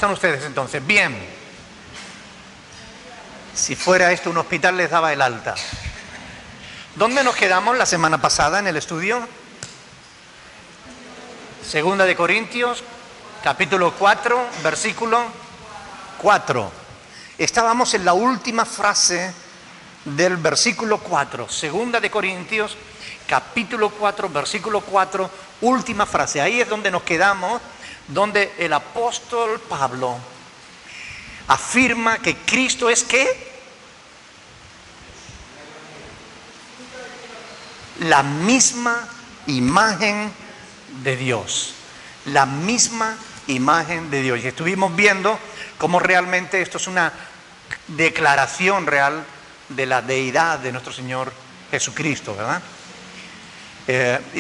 están ustedes entonces? Bien. Si fuera esto un hospital les daba el alta. ¿Dónde nos quedamos la semana pasada en el estudio? Segunda de Corintios, capítulo 4, versículo 4. Estábamos en la última frase del versículo 4. Segunda de Corintios, capítulo 4, versículo 4, última frase. Ahí es donde nos quedamos, donde el apóstol Pablo afirma que Cristo es ¿qué? La misma imagen de Dios. La misma imagen de Dios. Y estuvimos viendo cómo realmente esto es una declaración real de la deidad de nuestro Señor Jesucristo, ¿verdad?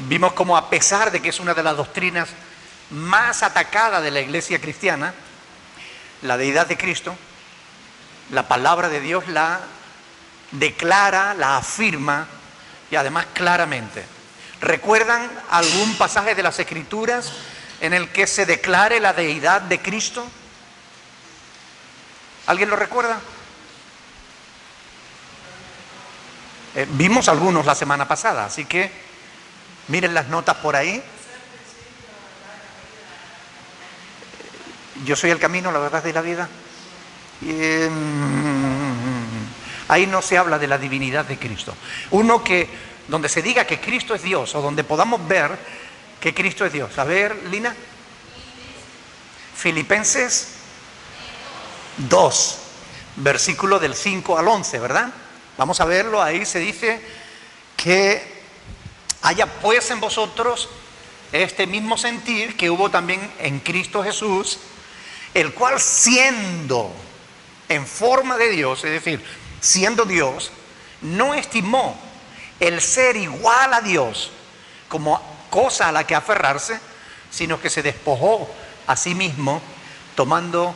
Vimos cómo, a pesar de que es una de las doctrinas más atacadas de la iglesia cristiana, la deidad de Cristo, la palabra de Dios la declara, la afirma y además claramente. ¿Recuerdan algún pasaje de las Escrituras en el que se declare la deidad de Cristo? ¿Alguien lo recuerda? Vimos algunos la semana pasada, así que miren las notas por ahí. Yo soy el camino, la verdad y la vida. Ahí no se habla de la divinidad de Cristo. Donde se diga que Cristo es Dios, o donde podamos ver que Cristo es Dios. A ver, Lina. Filipenses 2, versículo del 5 al 11, ¿verdad? Vamos a verlo, ahí se dice que haya pues en vosotros este mismo sentir que hubo también en Cristo Jesús, el cual siendo en forma de Dios, es decir, siendo Dios, no estimó el ser igual a Dios como cosa a la que aferrarse, sino que se despojó a sí mismo, tomando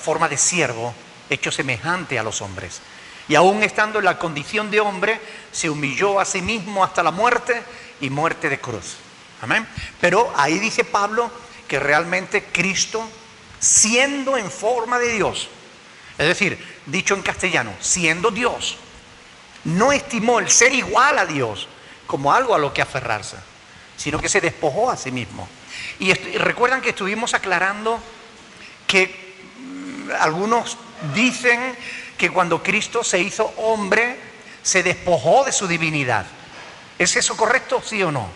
forma de siervo, hecho semejante a los hombres. Y aún estando en la condición de hombre, se humilló a sí mismo hasta la muerte y muerte de cruz. Amén. Pero ahí dice Pablo que realmente Cristo, siendo en forma de Dios, es decir, dicho en castellano, siendo Dios, no estimó el ser igual a Dios como algo a lo que aferrarse, sino que se despojó a sí mismo. Y recuerdan que estuvimos aclarando que algunos dicen que cuando Cristo se hizo hombre, se despojó de su divinidad. ¿Es eso correcto, sí o no?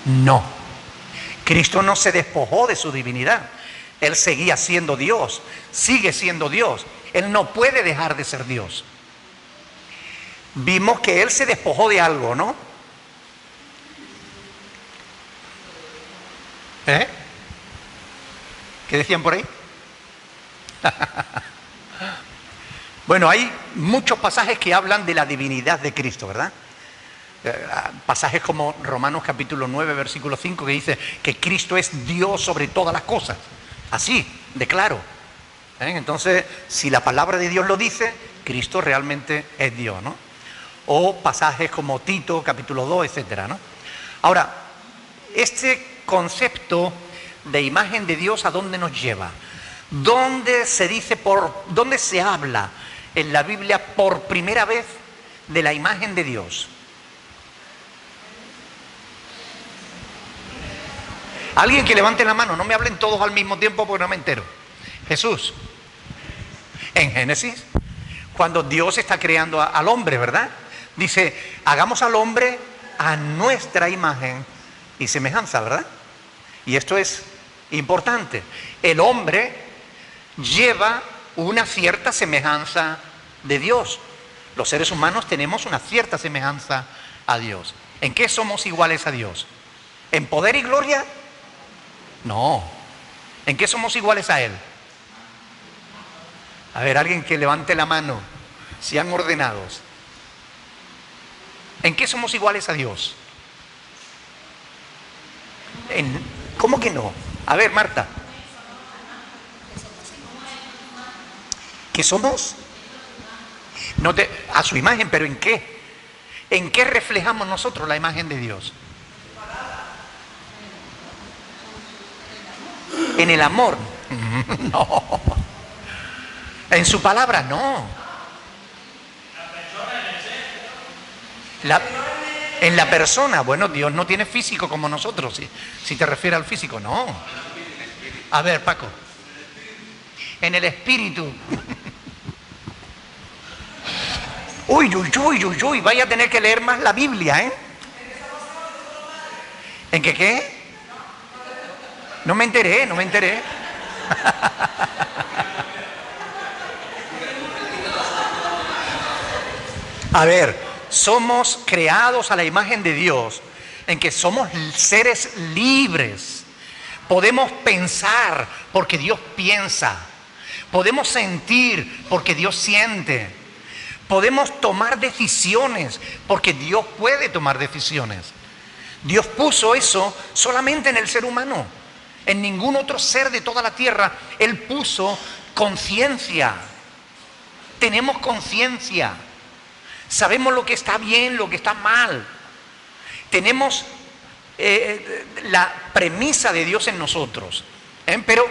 No. Cristo no se despojó de su divinidad. Él seguía siendo Dios, sigue siendo Dios. Él no puede dejar de ser Dios. Vimos que Él se despojó de algo, ¿no? ¿Qué decían por ahí? Bueno, hay muchos pasajes que hablan de la divinidad de Cristo, ¿verdad? Pasajes como Romanos capítulo 9, versículo 5, que dice que Cristo es Dios sobre todas las cosas. Así, de claro. Entonces, si la palabra de Dios lo dice, Cristo realmente es Dios, ¿no? O pasajes como Tito, capítulo 2, etcétera, ¿no? Ahora, este concepto de imagen de Dios, ¿a dónde nos lleva? ¿Dónde se habla en la Biblia por primera vez de la imagen de Dios? Alguien que levante la mano, no me hablen todos al mismo tiempo porque no me entero. Jesús. En Génesis, cuando Dios está creando al hombre, ¿verdad? Dice, hagamos al hombre a nuestra imagen y semejanza, ¿verdad? Y esto es importante. El hombre lleva una cierta semejanza de Dios. Los seres humanos tenemos una cierta semejanza a Dios. ¿En qué somos iguales a Dios? ¿En poder y gloria? No. ¿En qué somos iguales a Él? A ver, alguien que levante la mano, sean ordenados. ¿En qué somos iguales a Dios? ¿Cómo que no? A ver, Marta. ¿Qué somos? A su imagen, pero ¿en qué? ¿En qué reflejamos nosotros la imagen de Dios? En el amor. No. En su palabra, no. En la persona, bueno, Dios no tiene físico como nosotros, si te refieres al físico, no. A ver, Paco. En el espíritu. Uy, uy, uy, uy, uy, vaya a tener que leer más la Biblia, ¿eh? ¿En qué? No me enteré, no me enteré. A ver, somos creados a la imagen de Dios, en que somos seres libres. Podemos pensar porque Dios piensa. Podemos sentir porque Dios siente. Podemos tomar decisiones porque Dios puede tomar decisiones. Dios puso eso solamente en el ser humano. En ningún otro ser de toda la tierra Él puso conciencia. Tenemos conciencia. Sabemos lo que está bien, lo que está mal. Tenemos la premisa de Dios en nosotros. Pero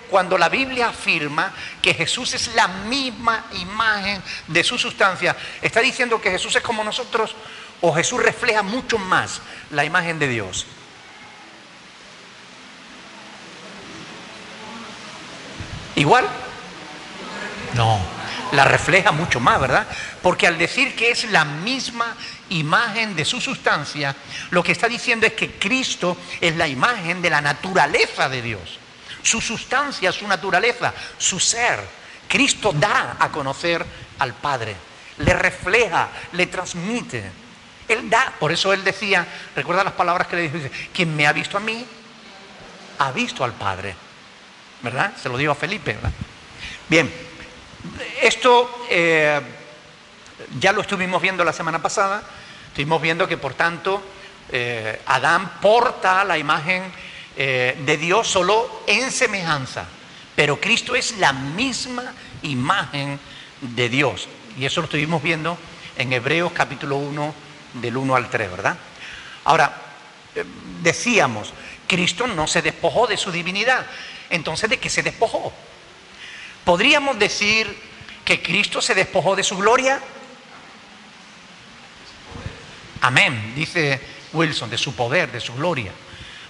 cuando la Biblia afirma que Jesús es la misma imagen de su sustancia, ¿está diciendo que Jesús es como nosotros o Jesús refleja mucho más la imagen de Dios? ¿Igual? No, la refleja mucho más, ¿verdad? Porque al decir que es la misma imagen de su sustancia, lo que está diciendo es que Cristo es la imagen de la naturaleza de Dios. Su sustancia, su naturaleza, su ser. Cristo da a conocer al Padre, le refleja, le transmite. Él da, por eso Él decía, recuerda las palabras que le dijo, quien me ha visto a mí, ha visto al Padre. ¿Verdad? Se lo digo a Felipe, ¿verdad? Bien, esto ya lo estuvimos viendo la semana pasada. Estuvimos viendo que, por tanto, Adán porta la imagen de Dios solo en semejanza, pero Cristo es la misma imagen de Dios. Y eso lo estuvimos viendo en Hebreos capítulo 1, del 1 al 3, ¿verdad? Ahora, decíamos, Cristo no se despojó de su divinidad. Entonces, ¿de qué se despojó? ¿Podríamos decir que Cristo se despojó de su gloria? Amén, dice Wilson, de su poder, de su gloria.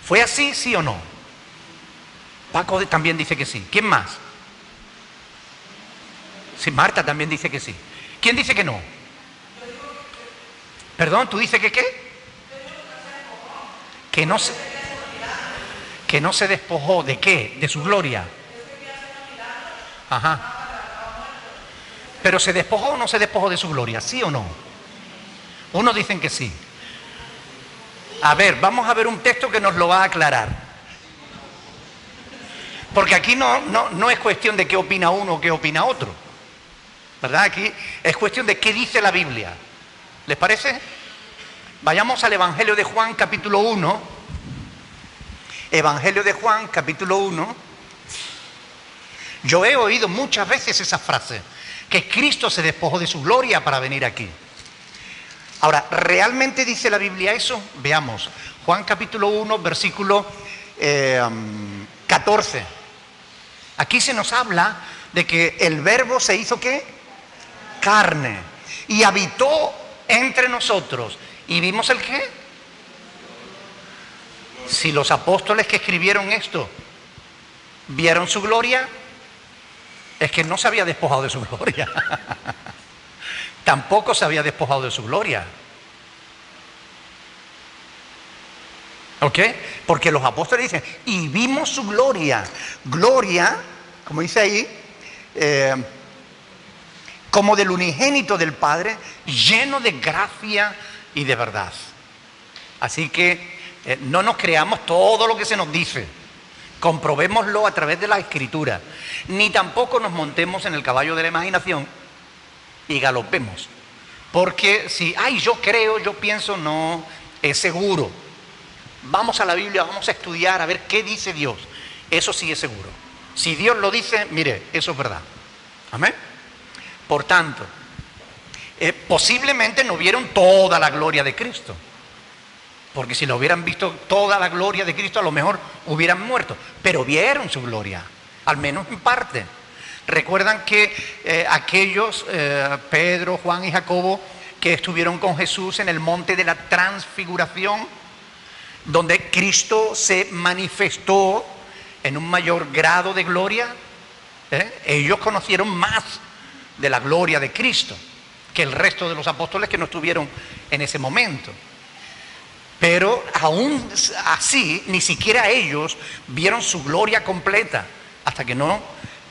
¿Fue así, sí o no? Paco también dice que sí. ¿Quién más? Sí, Marta también dice que sí. ¿Quién dice que no? Perdón, ¿tú dices que qué? Que no se despojó de qué, de su gloria. Ajá. Pero ¿se despojó o no se despojó de su gloria? ¿Sí o no? Unos dicen que sí. A ver, vamos a ver un texto que nos lo va a aclarar. Porque aquí no es cuestión de qué opina uno o qué opina otro, ¿verdad? Aquí es cuestión de qué dice la Biblia. ¿Les parece? Vayamos al Evangelio de Juan, capítulo 1. Evangelio de Juan, capítulo 1. Yo he oído muchas veces esa frase, que Cristo se despojó de su gloria para venir aquí. Ahora, ¿realmente dice la Biblia eso? Veamos. Juan capítulo 1, versículo 14. Aquí se nos habla de que el verbo se hizo ¿qué? Carne. Y habitó entre nosotros. ¿Y vimos el qué? Si los apóstoles que escribieron esto vieron su gloria, es que no se había despojado de su gloria. Tampoco se había despojado de su gloria. ¿Ok? Porque los apóstoles dicen, y vimos su gloria. Gloria, como dice ahí, como del unigénito del Padre, lleno de gracia y de verdad. Así que no nos creamos todo lo que se nos dice. Comprobémoslo a través de la Escritura. Ni tampoco nos montemos en el caballo de la imaginación y galopemos. Porque si, yo creo, yo pienso, no, es seguro. Vamos a la Biblia, vamos a estudiar, a ver qué dice Dios. Eso sí es seguro. Si Dios lo dice, mire, eso es verdad. Amén. Por tanto, posiblemente no vieron toda la gloria de Cristo. porque si lo hubieran visto toda la gloria de Cristo, a lo mejor hubieran muerto, pero vieron su gloria, al menos en parte. Recuerdan que aquellos, Pedro, Juan y Jacobo, que estuvieron con Jesús en el monte de la transfiguración, donde Cristo se manifestó en un mayor grado de gloria, ellos conocieron más de la gloria de Cristo que el resto de los apóstoles que no estuvieron en ese momento. Pero aún así, ni siquiera ellos vieron su gloria completa hasta que no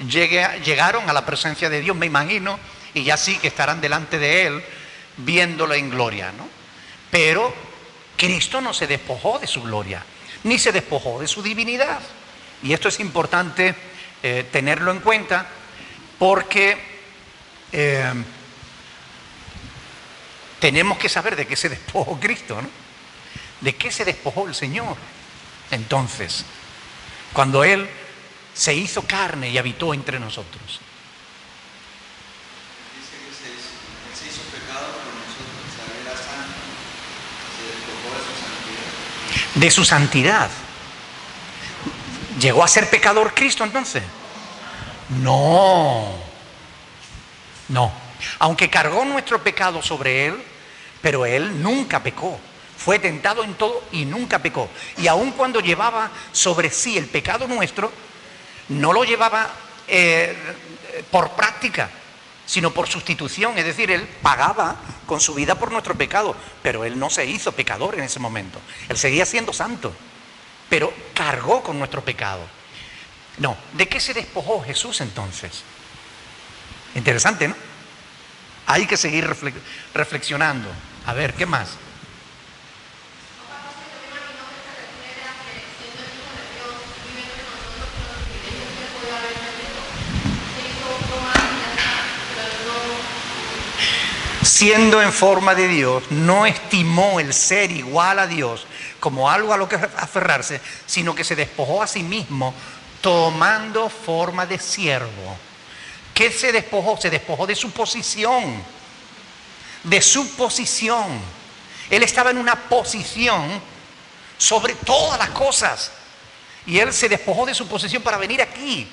llegaron a la presencia de Dios, me imagino, y ya sí que estarán delante de Él viéndolo en gloria, ¿no? Pero Cristo no se despojó de su gloria, ni se despojó de su divinidad. Y esto es importante tenerlo en cuenta, porque tenemos que saber de qué se despojó Cristo, ¿no? ¿De qué se despojó el Señor? Entonces, cuando Él se hizo carne y habitó entre nosotros. Dice que Él se hizo pecado por nosotros, o sea, Él era santo, se despojó de su santidad. De su santidad. ¿Llegó a ser pecador Cristo entonces? No. No. Aunque cargó nuestro pecado sobre Él, pero Él nunca pecó. Fue tentado en todo y nunca pecó. Y aun cuando llevaba sobre sí el pecado nuestro, no lo llevaba por práctica, sino por sustitución. Es decir, Él pagaba con su vida por nuestro pecado, pero Él no se hizo pecador en ese momento. Él seguía siendo santo, pero cargó con nuestro pecado. No, ¿de qué se despojó Jesús entonces? Interesante, ¿no? Hay que seguir reflexionando. A ver, ¿qué más? Siendo en forma de Dios, no estimó el ser igual a Dios como algo a lo que aferrarse, sino que se despojó a sí mismo, tomando forma de siervo. ¿Qué se despojó? Se despojó de su posición. De su posición. Él estaba en una posición sobre todas las cosas. Y Él se despojó de su posición para venir aquí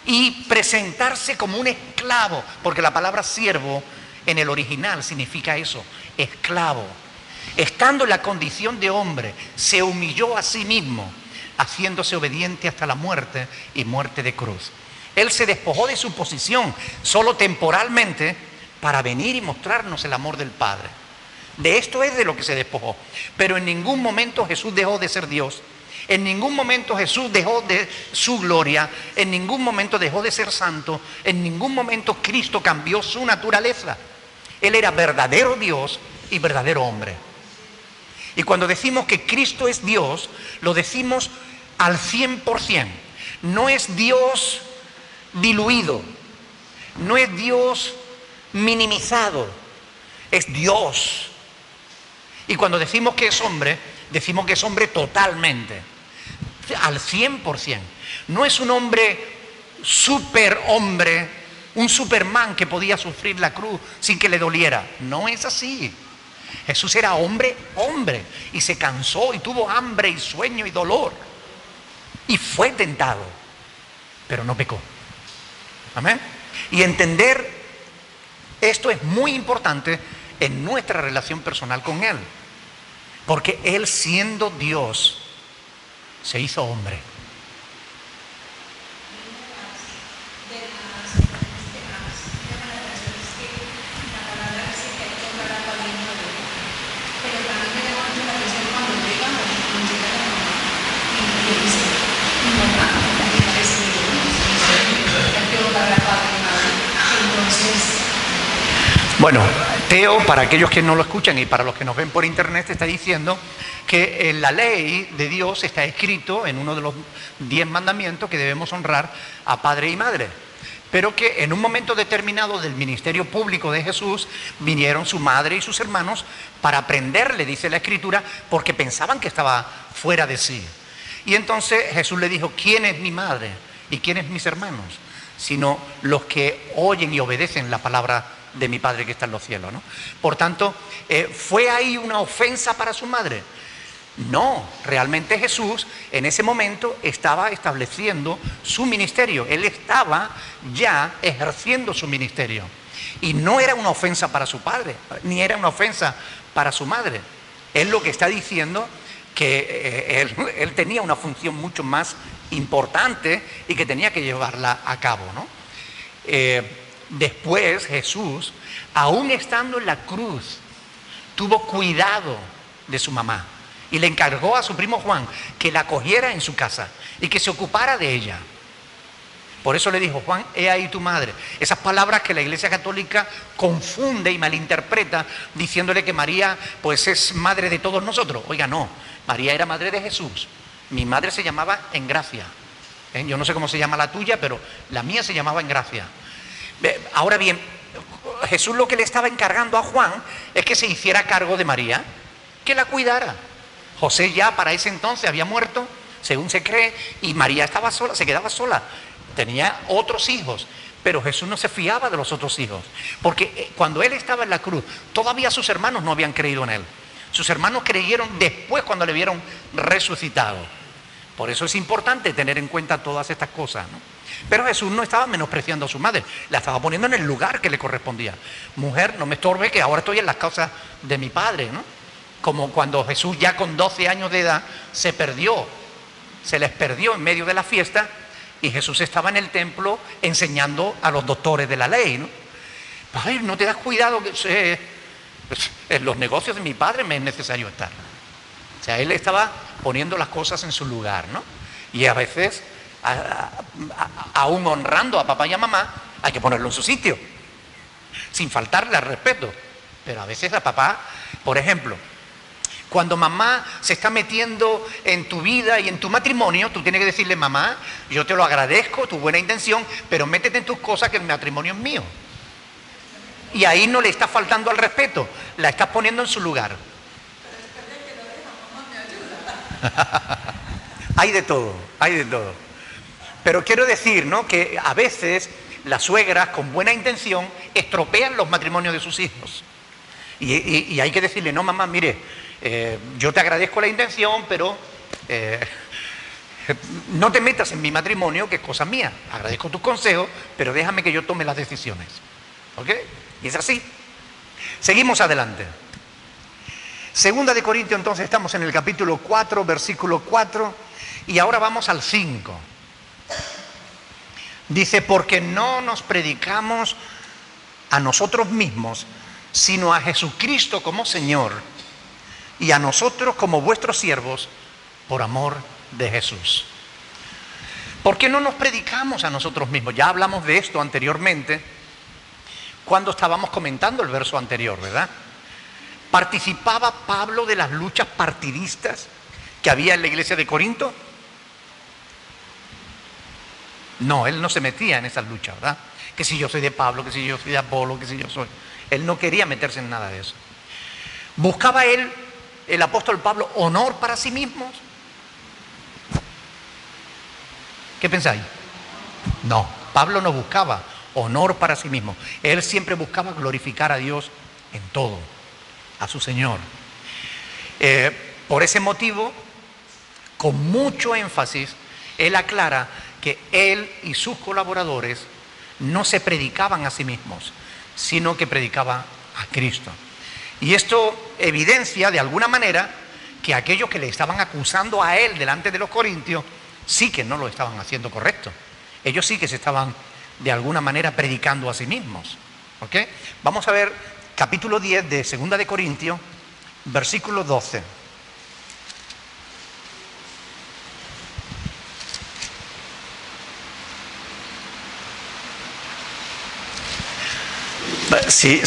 y presentarse como un esclavo, porque la palabra siervo en el original significa eso, esclavo. Estando en la condición de hombre, se humilló a sí mismo, haciéndose obediente hasta la muerte y muerte de cruz. Él se despojó de su posición, solo temporalmente, para venir y mostrarnos el amor del Padre. De esto es de lo que se despojó. Pero en ningún momento Jesús dejó de ser Dios. En ningún momento Jesús dejó de su gloria. En ningún momento dejó de ser santo. En ningún momento Cristo cambió su naturaleza. Él era verdadero Dios y verdadero hombre. Y cuando decimos que Cristo es Dios, lo decimos al 100%. No es Dios diluido, no es Dios minimizado, es Dios. Y cuando decimos que es hombre totalmente, al 100%. No es un hombre superhombre, un Superman que podía sufrir la cruz sin que le doliera. No es así. Jesús era hombre, y se cansó y tuvo hambre y sueño y dolor. Y fue tentado, pero no pecó. Amén. Y entender esto es muy importante en nuestra relación personal con Él. Porque Él, siendo Dios, se hizo hombre. Bueno, Teo, para aquellos que no lo escuchan y para los que nos ven por internet, está diciendo que en la ley de Dios está escrito en uno de los 10 mandamientos que debemos honrar a padre y madre, pero que en un momento determinado del ministerio público de Jesús vinieron su madre y sus hermanos para aprenderle, dice la Escritura, porque pensaban que estaba fuera de sí. Y entonces Jesús le dijo: ¿quién es mi madre y quién es mis hermanos? Sino los que oyen y obedecen la palabra de mi Padre que está en los cielos, ¿no? Por tanto, fue ahí una ofensa para su madre. No, realmente Jesús en ese momento estaba estableciendo su ministerio. Él estaba ya ejerciendo su ministerio. Y no era una ofensa para su padre, ni era una ofensa para su madre. Él lo que está diciendo que él tenía una función mucho más importante y que tenía que llevarla a cabo, ¿no? Después Jesús, aún estando en la cruz, tuvo cuidado de su mamá y le encargó a su primo Juan que la acogiera en su casa y que se ocupara de ella. Por eso le dijo: Juan, he ahí tu madre. Esas palabras que la Iglesia Católica confunde y malinterpreta diciéndole que María pues es madre de todos nosotros. Oiga, no, María era madre de Jesús. Mi madre se llamaba Engracia. Yo no sé cómo se llama la tuya, pero la mía se llamaba Engracia. Ahora bien, Jesús lo que le estaba encargando a Juan es que se hiciera cargo de María, que la cuidara. José ya para ese entonces había muerto, según se cree, y María estaba sola, se quedaba sola. Tenía otros hijos, pero Jesús no se fiaba de los otros hijos, porque cuando él estaba en la cruz, todavía sus hermanos no habían creído en él. Sus hermanos creyeron después cuando le vieron resucitado. Por eso es importante tener en cuenta todas estas cosas, ¿no? Pero Jesús no estaba menospreciando a su madre, la estaba poniendo en el lugar que le correspondía. Mujer, no me estorbe que ahora estoy en las casas de mi padre, ¿no? Como cuando Jesús ya con 12 años de edad se les perdió en medio de la fiesta. Y Jesús estaba en el templo enseñando a los doctores de la ley, ¿no? Ay, no te das cuidado, que en los negocios de mi padre me es necesario estar. O sea, él estaba poniendo las cosas en su lugar, ¿no? Y a veces, aún honrando a papá y a mamá, hay que ponerlo en su sitio, sin faltarle al respeto. Pero a veces a papá, por ejemplo, cuando mamá se está metiendo en tu vida y en tu matrimonio, tú tienes que decirle: mamá, yo te lo agradezco, tu buena intención, pero métete en tus cosas, que el matrimonio es mío. Y ahí no le estás faltando al respeto, la estás poniendo en su lugar. Hay de todo, hay de todo. Pero quiero decir, ¿no?, que a veces las suegras con buena intención estropean los matrimonios de sus hijos. Y hay que decirle: no, mamá, mire, yo te agradezco la intención, pero no te metas en mi matrimonio, que es cosa mía. Agradezco tus consejos, pero déjame que yo tome las decisiones. ¿Ok? Y es así. Seguimos adelante. Segunda de Corintios, entonces estamos en el capítulo 4, versículo 4, y ahora vamos al 5. Dice: porque no nos predicamos a nosotros mismos, sino a Jesucristo como Señor, y a nosotros como vuestros siervos, por amor de Jesús. ¿Por qué no nos predicamos a nosotros mismos? Ya hablamos de esto anteriormente, cuando estábamos comentando el verso anterior, ¿verdad? ¿Participaba Pablo de las luchas partidistas que había en la iglesia de Corinto? No, él no se metía en esas luchas, ¿verdad? Que si yo soy de Pablo, que si yo soy de Apolo, que si yo soy... Él no quería meterse en nada de eso. ¿Buscaba él, el apóstol Pablo, honor para sí mismo? ¿Qué pensáis? No, Pablo no buscaba honor para sí mismo. Él siempre buscaba glorificar a Dios en todo, a su Señor. Por ese motivo, con mucho énfasis, él aclara que él y sus colaboradores no se predicaban a sí mismos, sino que predicaban a Cristo. Y esto evidencia de alguna manera que aquellos que le estaban acusando a él delante de los corintios sí que no lo estaban haciendo correcto. Ellos sí que se estaban de alguna manera predicando a sí mismos. ¿Ok? Vamos a ver capítulo 10 de 2 de Corintios, versículo 12. Sí.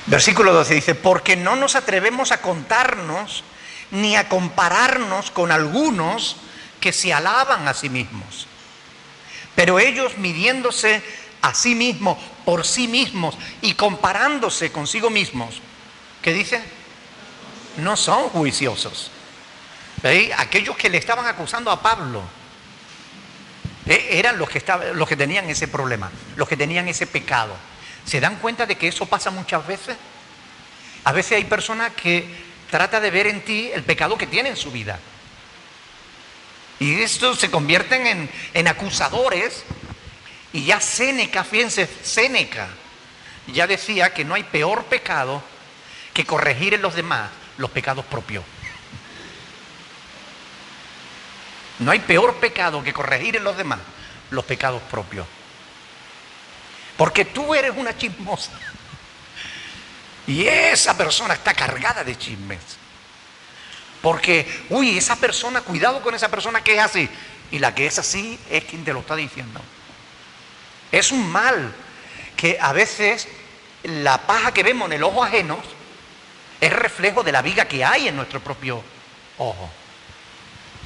Versículo 12 dice: porque no nos atrevemos a contarnos ni a compararnos con algunos que se alaban a sí mismos. Pero ellos, midiéndose a sí mismos, por sí mismos, y comparándose consigo mismos, ¿qué dice? No son juiciosos. ¿Veis? Aquellos que le estaban acusando a Pablo eran los que tenían ese problema, los que tenían ese pecado. ¿Se dan cuenta de que eso pasa muchas veces? A veces hay personas que tratan de ver en ti el pecado que tiene en su vida. Y estos se convierten en acusadores. Y ya Séneca, fíjense, Séneca ya decía que no hay peor pecado que corregir en los demás los pecados propios. No hay peor pecado que corregir en los demás los pecados propios. Porque tú eres una chismosa. Y esa persona está cargada de chismes. Porque, esa persona, cuidado con esa persona que es así. Y la que es así es quien te lo está diciendo. Es un mal que a veces la paja que vemos en el ojo ajeno es reflejo de la viga que hay en nuestro propio ojo.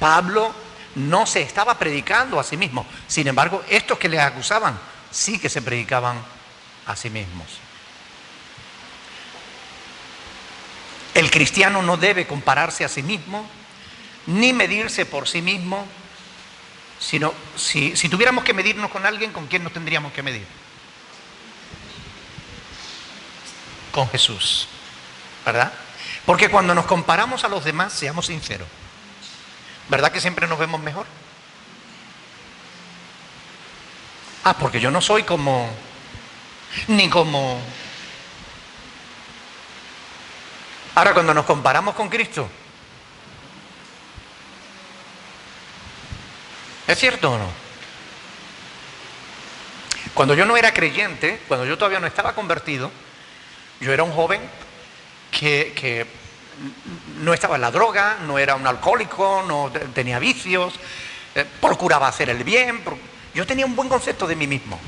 Pablo no se estaba predicando a sí mismo. Sin embargo, estos que les acusaban sí que se predicaban a sí mismos. El cristiano no debe compararse a sí mismo, ni medirse por sí mismo, sino si tuviéramos que medirnos con alguien, ¿con quién nos tendríamos que medir? Con Jesús, ¿verdad? Porque cuando nos comparamos a los demás, seamos sinceros, ¿verdad que siempre nos vemos mejor? Porque yo no soy ni como... Ahora, cuando nos comparamos con Cristo, ¿es cierto o no? Cuando yo no era creyente, cuando yo todavía no estaba convertido, yo era un joven que no estaba en la droga, no era un alcohólico, no tenía vicios, procuraba hacer el bien. Yo tenía un buen concepto de mí mismo.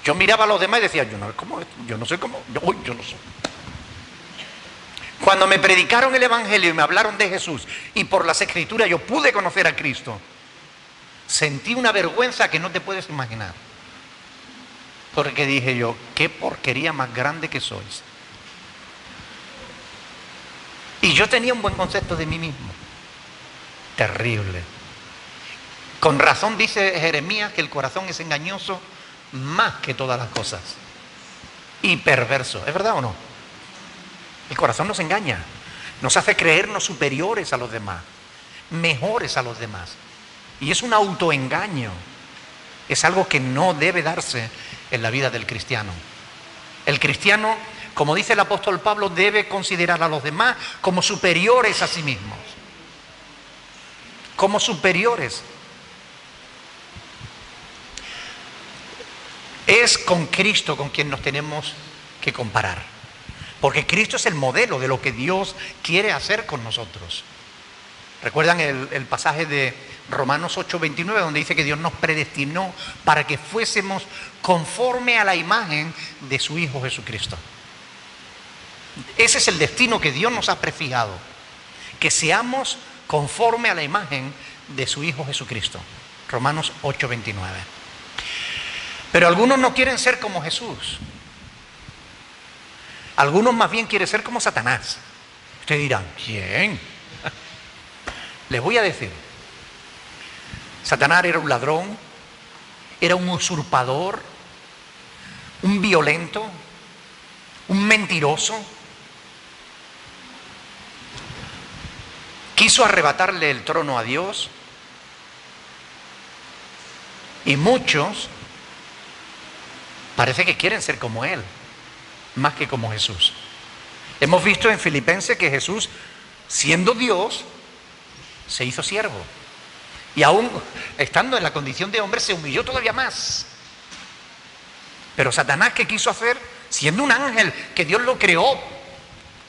Yo miraba a los demás y decía, yo no soy como, yo no soy. Cuando me predicaron el Evangelio y me hablaron de Jesús y por las Escrituras yo pude conocer a Cristo, sentí una vergüenza que no te puedes imaginar. Porque dije yo, qué porquería más grande que sois. Y yo tenía un buen concepto de mí mismo. Terrible. Con razón dice Jeremías que el corazón es engañoso más que todas las cosas. Y perverso. ¿Es verdad o no? El corazón nos engaña. Nos hace creernos superiores a los demás, mejores a los demás. Y es un autoengaño. Es algo que no debe darse en la vida del cristiano. El cristiano, como dice el apóstol Pablo, debe considerar a los demás como superiores a sí mismos. Como superiores. Es con Cristo con quien nos tenemos que comparar. Porque Cristo es el modelo de lo que Dios quiere hacer con nosotros. ¿Recuerdan el pasaje de Romanos 8:29, donde dice que Dios nos predestinó para que fuésemos conforme a la imagen de su Hijo Jesucristo? Ese es el destino que Dios nos ha prefijado, que seamos conforme a la imagen de su Hijo Jesucristo. Romanos 8:29. Pero algunos no quieren ser como Jesús. Algunos más bien quieren ser como Satanás. Ustedes dirán, ¿quién? Les voy a decir. Satanás era un ladrón, era un usurpador, un violento, un mentiroso. Quiso arrebatarle el trono a Dios. Y muchos parece que quieren ser como él, más que como Jesús. Hemos visto en Filipenses que Jesús, siendo Dios, se hizo siervo. Y aún estando en la condición de hombre, se humilló todavía más. Pero Satanás, ¿qué quiso hacer? Siendo un ángel, que Dios lo creó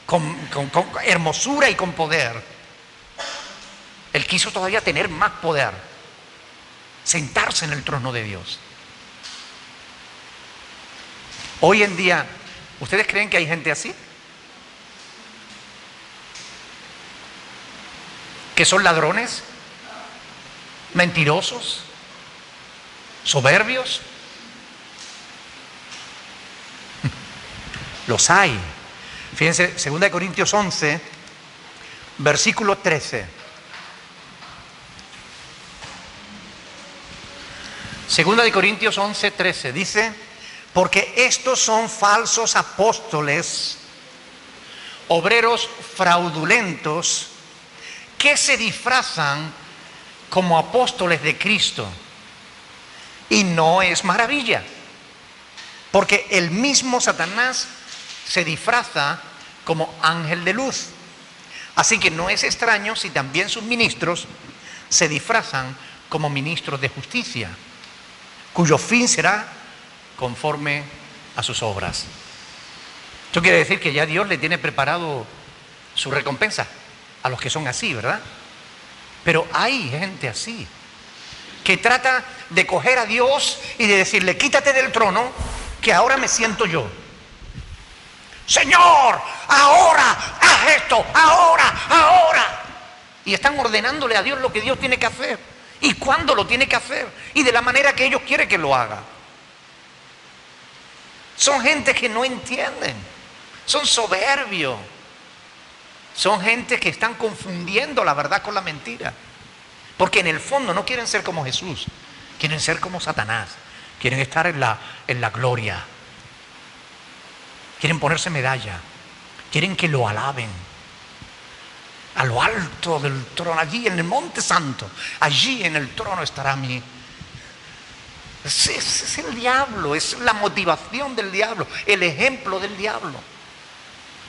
con hermosura y con poder, él quiso todavía tener más poder, sentarse en el trono de Dios. Hoy en día, ¿ustedes creen que hay gente así? ¿Que son ladrones? ¿Mentirosos? ¿Soberbios? Los hay. Fíjense, 2 Corintios 11, versículo 13. 2 Corintios 11, 13 dice: porque estos son falsos apóstoles, obreros fraudulentos que se disfrazan como apóstoles de Cristo. Y no es maravilla, porque el mismo Satanás se disfraza como ángel de luz. Así que no es extraño si también sus ministros se disfrazan como ministros de justicia, cuyo fin será conforme a sus obras. Esto quiere decir que ya Dios le tiene preparado su recompensa a los que son así, ¿verdad? Pero hay gente así, que trata de coger a Dios y de decirle: quítate del trono, que ahora me siento yo. Señor, ahora, haz esto, ahora. Y están ordenándole a Dios lo que Dios tiene que hacer y cuándo lo tiene que hacer y de la manera que ellos quieren que lo haga. Son gente que no entienden, son soberbios, son gente que están confundiendo la verdad con la mentira, porque en el fondo no quieren ser como Jesús, quieren ser como Satanás, quieren estar en la gloria, quieren ponerse medalla, quieren que lo alaben. A lo alto del trono, allí en el monte santo, allí en el trono estará mi... Ese es el diablo, es la motivación del diablo, el ejemplo del diablo.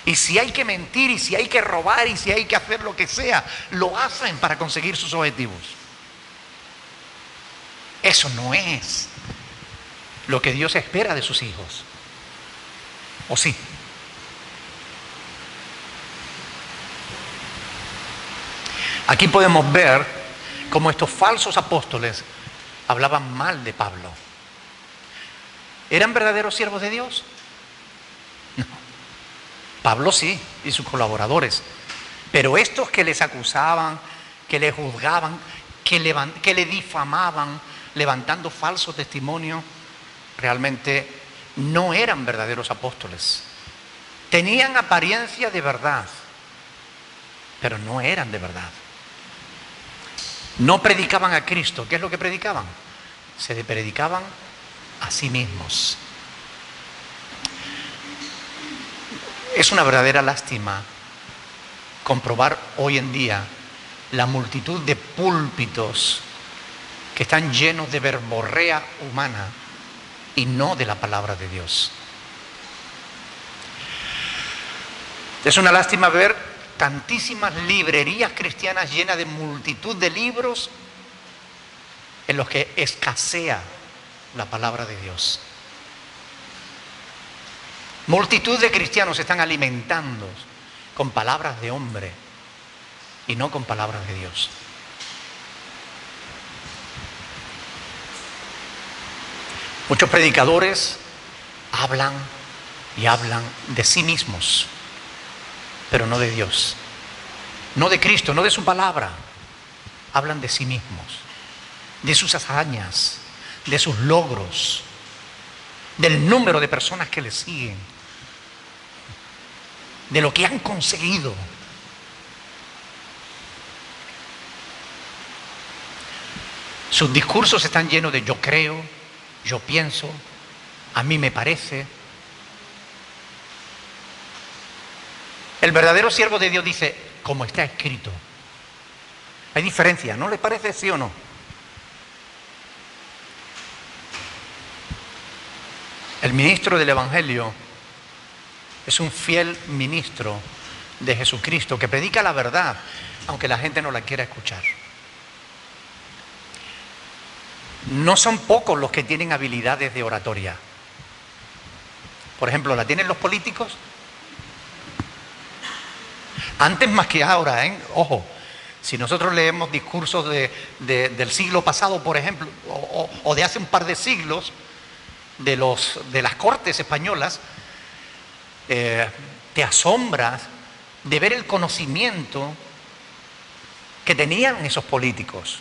Y si hay que mentir, y si hay que robar, y si hay que hacer lo que sea, lo hacen para conseguir sus objetivos. Eso no es lo que Dios espera de sus hijos. ¿O sí? Aquí podemos ver cómo estos falsos apóstoles hablaban mal de Pablo. ¿Eran verdaderos siervos de Dios? No. Pablo sí, y sus colaboradores. Pero estos que les acusaban, que le juzgaban, que le difamaban, levantando falso testimonio, realmente no eran verdaderos apóstoles. Tenían apariencia de verdad, pero no eran de verdad. No predicaban a Cristo. ¿Qué es lo que predicaban? Se predicaban a sí mismos. Es una verdadera lástima comprobar hoy en día la multitud de púlpitos que están llenos de verborrea humana y no de la palabra de Dios. Es una lástima ver tantísimas librerías cristianas llenas de multitud de libros en los que escasea la palabra de Dios. Multitud de cristianos se están alimentando con palabras de hombre y no con palabras de Dios. Muchos predicadores hablan y hablan de sí mismos, pero no de Dios, no de Cristo, no de su palabra. Hablan de sí mismos, de sus hazañas, de sus logros, del número de personas que les siguen, de lo que han conseguido. Sus discursos están llenos de yo creo, yo pienso, a mí me parece. El verdadero siervo de Dios dice, como está escrito. Hay diferencia, ¿no le parece, sí o no? El ministro del Evangelio es un fiel ministro de Jesucristo que predica la verdad, aunque la gente no la quiera escuchar. No son pocos los que tienen habilidades de oratoria. Por ejemplo, ¿la tienen los políticos? Antes más que ahora, ¿eh? Ojo, si nosotros leemos discursos del siglo pasado, por ejemplo, o de hace un par de siglos, de las cortes españolas, te asombras de ver el conocimiento que tenían esos políticos.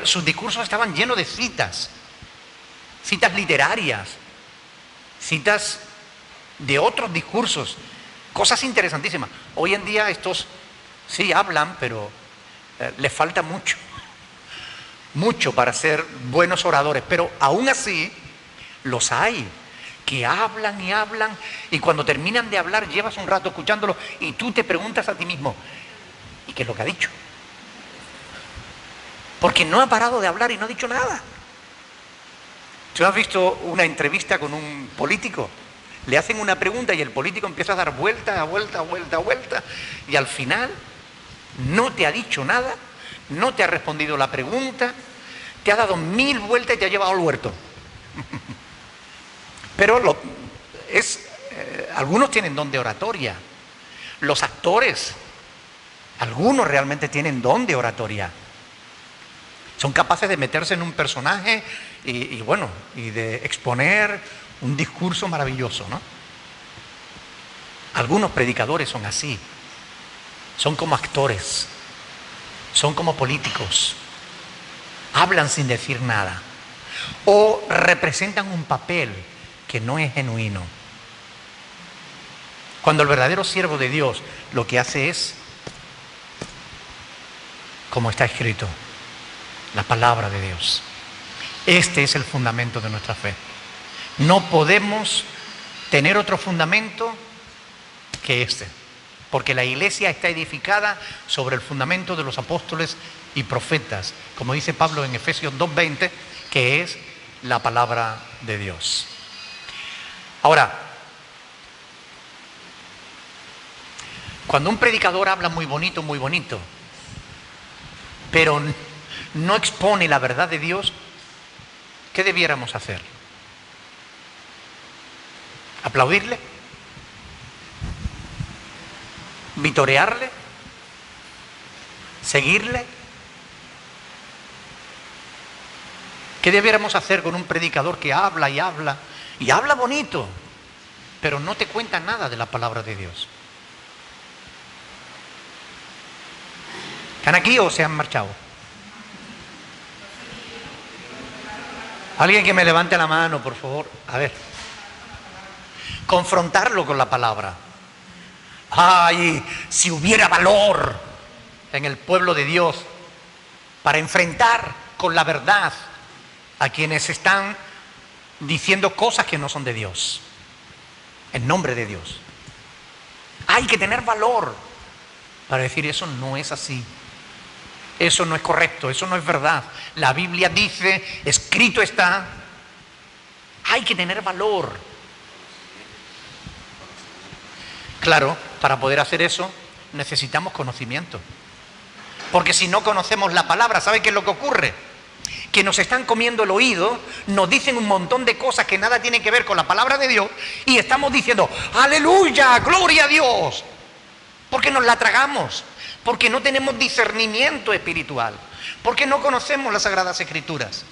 Sus discursos estaban llenos de citas literarias, citas de otros discursos, cosas interesantísimas. Hoy en día estos sí hablan, pero les falta mucho para ser buenos oradores, pero aún así los hay que hablan y hablan, y cuando terminan de hablar llevas un rato escuchándolo y tú te preguntas a ti mismo, ¿y qué es lo que ha dicho? Porque no ha parado de hablar y no ha dicho nada. ¿Tú has visto una entrevista con un político? Le hacen una pregunta y el político empieza a dar vuelta, y al final no te ha dicho nada, no te ha respondido la pregunta, te ha dado 1000 vueltas y te ha llevado al huerto. Pero algunos tienen don de oratoria. Los actores, algunos realmente tienen don de oratoria. Son capaces de meterse en un personaje y de exponer un discurso maravilloso, ¿no? Algunos predicadores son así. Son como actores. Son como políticos. Hablan sin decir nada. O representan un papel que no es genuino. Cuando el verdadero siervo de Dios lo que hace es, como está escrito, la palabra de Dios. Este es el fundamento de nuestra fe. No podemos tener otro fundamento que este, porque la iglesia está edificada sobre el fundamento de los apóstoles y profetas, como dice Pablo en Efesios 2:20, que es la palabra de Dios. Ahora, cuando un predicador habla muy bonito, pero no expone la verdad de Dios, ¿qué debiéramos hacer? ¿Aplaudirle? ¿Vitorearle? ¿Seguirle? ¿Qué debiéramos hacer con un predicador que habla y habla bonito, pero no te cuenta nada de la palabra de Dios? ¿Están aquí o se han marchado? Alguien que me levante la mano, por favor. A ver. Confrontarlo con la palabra. ¡Ay! Si hubiera valor en el pueblo de Dios para enfrentar con la verdad a quienes están diciendo cosas que no son de Dios, en nombre de Dios. Hay que tener valor para decir eso no es así. Eso no es correcto, eso no es verdad. La Biblia dice, escrito está. Hay que tener valor. Claro, para poder hacer eso necesitamos conocimiento. Porque si no conocemos la palabra, ¿sabe qué es lo que ocurre? Que nos están comiendo el oído, nos dicen un montón de cosas que nada tienen que ver con la palabra de Dios y estamos diciendo, aleluya, gloria a Dios. Porque nos la tragamos. Porque no tenemos discernimiento espiritual, porque no conocemos las Sagradas Escrituras.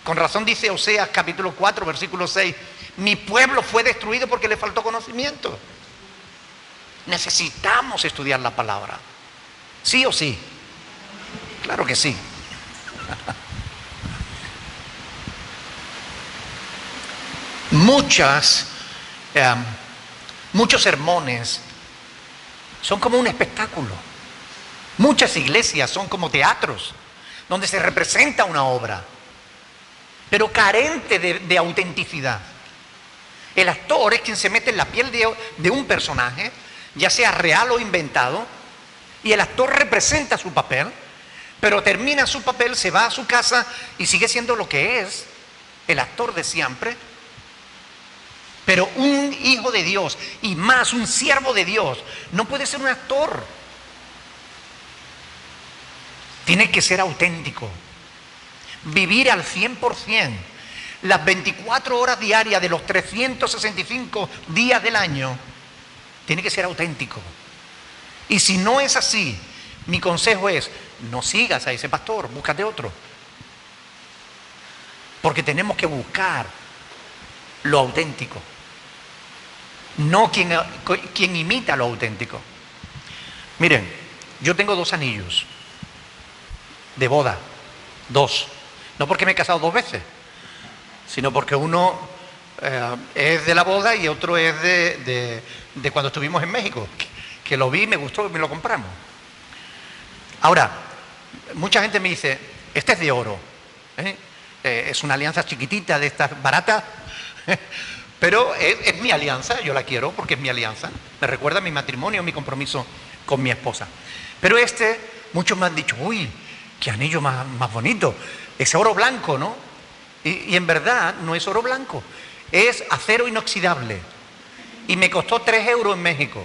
Con razón dice Oseas capítulo 4, versículo 6, mi pueblo fue destruido porque le faltó conocimiento. Necesitamos estudiar la palabra. ¿Sí o sí? Claro que sí. Muchos sermones son como un espectáculo. Muchas iglesias son como teatros donde se representa una obra, pero carente de autenticidad. El actor es quien se mete en la piel de un personaje, ya sea real o inventado, y el actor representa su papel, pero termina su papel, se va a su casa y sigue siendo lo que es, el actor de siempre. Pero un hijo de Dios, y más un siervo de Dios, no puede ser un actor. Tiene que ser auténtico. Vivir al 100%, las 24 horas diarias de los 365 días del año, tiene que ser auténtico. Y si no es así, mi consejo es, no sigas a ese pastor, búscate otro. Porque tenemos que buscar lo auténtico. No quien imita lo auténtico. Miren, yo tengo 2 anillos de boda, 2. No porque me he casado 2 veces, sino porque uno es de la boda y otro es de cuando estuvimos en México, que lo vi, me gustó y me lo compramos. Ahora, mucha gente me dice, este es de oro, es una alianza chiquitita de estas baratas, Pero es mi alianza, yo la quiero porque es mi alianza. Me recuerda a mi matrimonio, mi compromiso con mi esposa. Pero muchos me han dicho, uy, qué anillo más bonito. Es oro blanco, ¿no? Y en verdad no es oro blanco, es acero inoxidable. Y me costó 3 euros en México.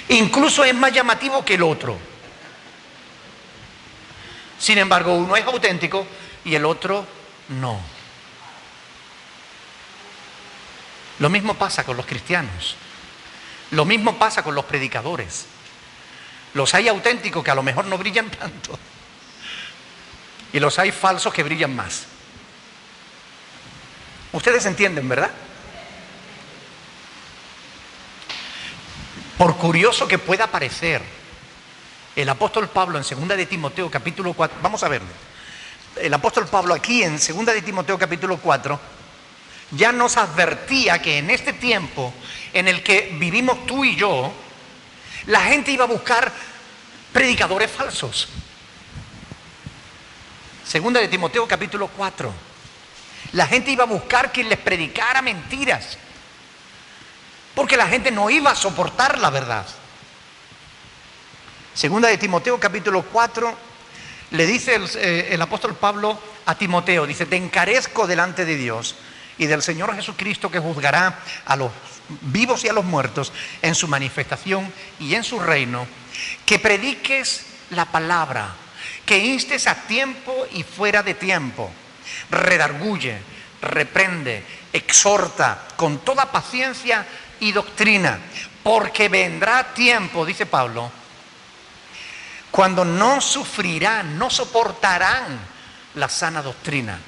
Incluso es más llamativo que el otro. Sin embargo, uno es auténtico y el otro no. Lo mismo pasa con los cristianos. Lo mismo pasa con los predicadores. Los hay auténticos que a lo mejor no brillan tanto. Y los hay falsos que brillan más. Ustedes entienden, ¿verdad? Por curioso que pueda parecer, el apóstol Pablo en 2 de Timoteo capítulo 4, vamos a verlo. El apóstol Pablo aquí en 2 de Timoteo capítulo 4 ya nos advertía que en este tiempo en el que vivimos tú y yo, la gente iba a buscar predicadores falsos. 2 de Timoteo capítulo 4. La gente iba a buscar quien les predicara mentiras, porque la gente no iba a soportar la verdad. 2 de Timoteo capítulo 4 le dice el apóstol Pablo a Timoteo, dice, te encarezco delante de Dios y del Señor Jesucristo, que juzgará a los vivos y a los muertos en su manifestación y en su reino, que prediques la palabra, que instes a tiempo y fuera de tiempo, redarguye, reprende, exhorta con toda paciencia y doctrina, porque vendrá tiempo, dice Pablo, cuando no sufrirán, no soportarán la sana doctrina,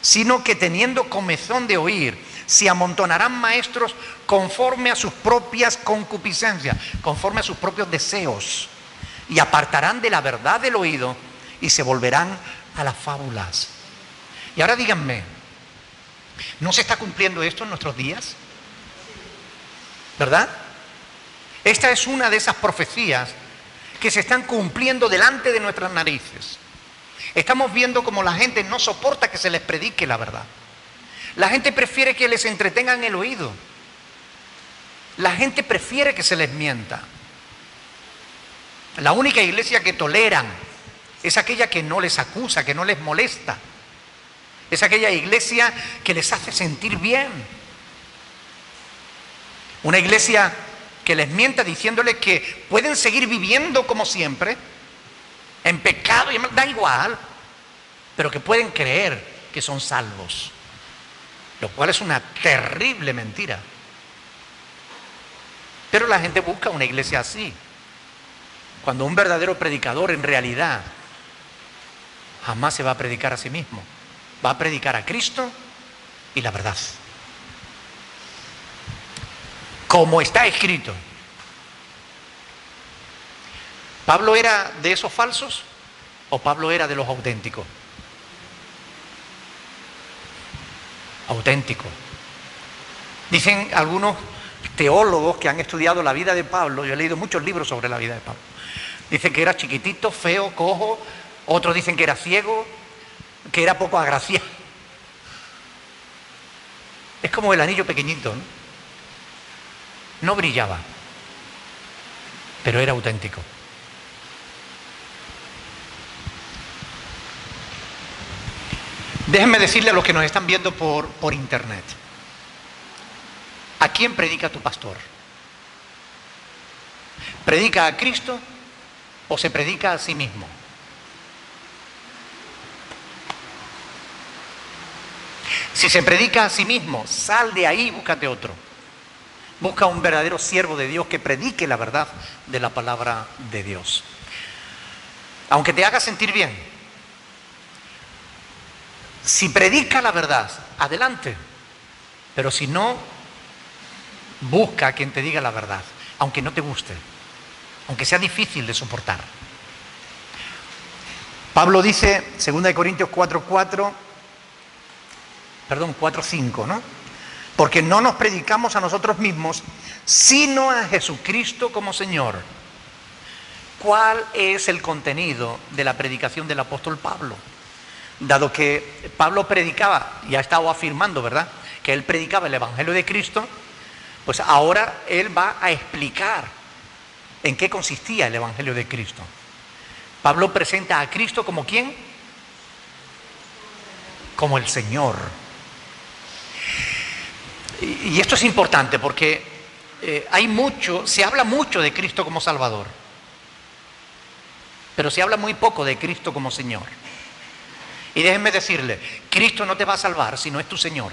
sino que teniendo comezón de oír, se amontonarán maestros conforme a sus propias concupiscencias, conforme a sus propios deseos, y apartarán de la verdad del oído y se volverán a las fábulas. Y ahora díganme, ¿no se está cumpliendo esto en nuestros días? ¿Verdad? Esta es una de esas profecías que se están cumpliendo delante de nuestras narices. Estamos viendo como la gente no soporta que se les predique la verdad. La gente prefiere que les entretengan el oído. La gente prefiere que se les mienta. La única iglesia que toleran es aquella que no les acusa, que no les molesta. Es aquella iglesia que les hace sentir bien. Una iglesia que les mienta diciéndoles que pueden seguir viviendo como siempre, en pecado, da igual, pero que pueden creer que son salvos, lo cual es una terrible mentira. Pero la gente busca una iglesia así, cuando un verdadero predicador en realidad jamás se va a predicar a sí mismo, va a predicar a Cristo y la verdad, como está escrito. ¿Pablo era de esos falsos o Pablo era de los auténticos? Auténtico. Dicen algunos teólogos que han estudiado la vida de Pablo, yo he leído muchos libros sobre la vida de Pablo, dicen que era chiquitito, feo, cojo, otros dicen que era ciego, que era poco agraciado. Es como el anillo pequeñito, ¿no? No brillaba, pero era auténtico. Déjenme decirle a los que nos están viendo por internet, ¿a quién predica tu pastor? ¿Predica a Cristo o se predica a sí mismo? Si se predica a sí mismo, sal de ahí y búscate otro. Busca un verdadero siervo de Dios que predique la verdad de la palabra de Dios. Aunque te haga sentir bien, si predica la verdad, adelante. Pero si no, busca a quien te diga la verdad, aunque no te guste, aunque sea difícil de soportar. Pablo dice, 2 Corintios 4:5, ¿no? Porque no nos predicamos a nosotros mismos, sino a Jesucristo como Señor. ¿Cuál es el contenido de la predicación del apóstol Pablo? dado que Pablo predicaba, y ha estado afirmando, ¿verdad?, que él predicaba el Evangelio de Cristo, pues ahora él va a explicar en qué consistía el Evangelio de Cristo. Pablo presenta a Cristo como ¿quién? Como el Señor. Y esto es importante porque se habla mucho de Cristo como Salvador, pero se habla muy poco de Cristo como Señor. Y déjenme decirle, Cristo no te va a salvar si no es tu Señor.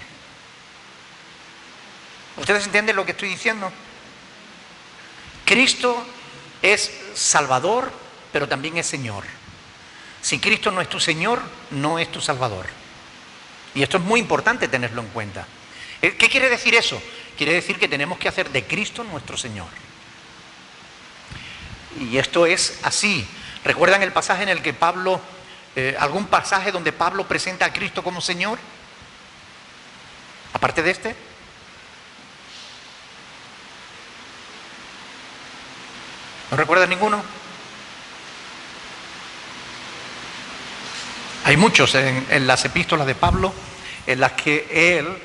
¿Ustedes entienden lo que estoy diciendo? Cristo es Salvador, pero también es Señor. Si Cristo no es tu Señor, no es tu Salvador. Y esto es muy importante tenerlo en cuenta. ¿Qué quiere decir eso? Quiere decir que tenemos que hacer de Cristo nuestro Señor. Y esto es así. ¿Recuerdan el pasaje en el que Pablo, algún pasaje donde Pablo presenta a Cristo como Señor? Aparte de este. ¿No recuerdan ninguno? Hay muchos en las epístolas de Pablo en las que él